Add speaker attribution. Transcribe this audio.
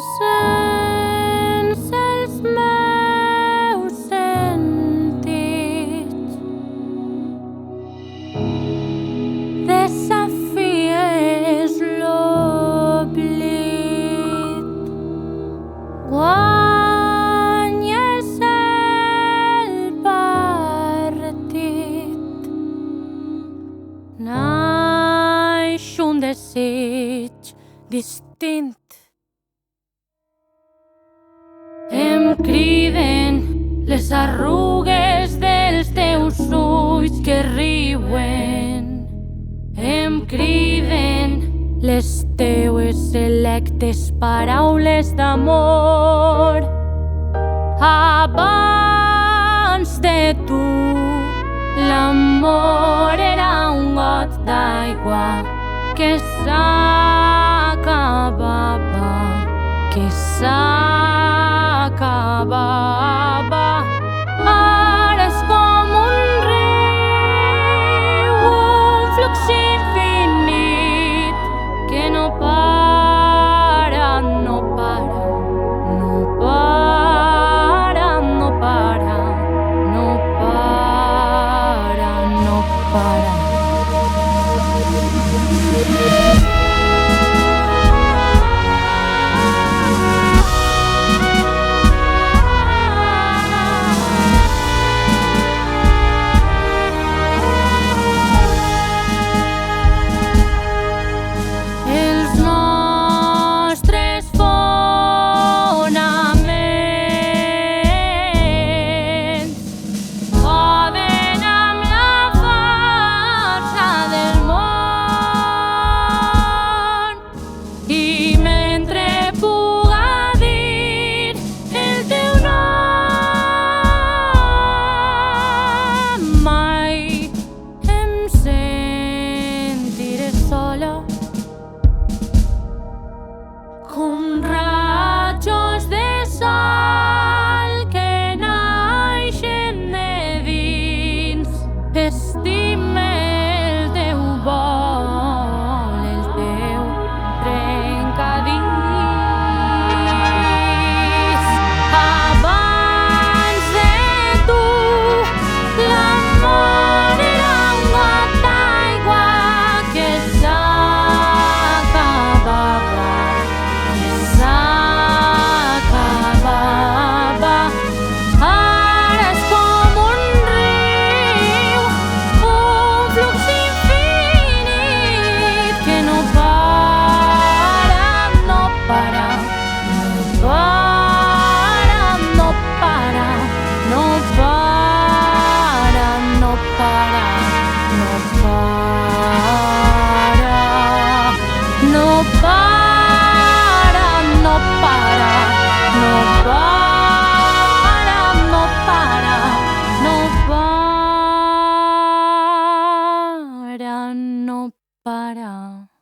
Speaker 1: sense els meus sentits. Desafies l'oblit. Guanyes el partit. Naix un desig distint. Em criden les arrugues dels teus ulls que riuen. Em criden les teues selectes paraules d'amor. Abans de tu, l'amor era un got d'aigua que s'acabava, que s'acabava. Ara és com un riu, un flux infinit que no para, no para, no para, no para, no para, no para. Com rajos de sol que naixen de dins. Estime el teu vol, el teu trencadís. Abans de tu, l'amor era un got d'aigua que s'acabava. Ara és com un riu, un flux infinit que no para, no para, no para, no para, no para, no para, no para, no para, no para, no para, no para, no para, no para.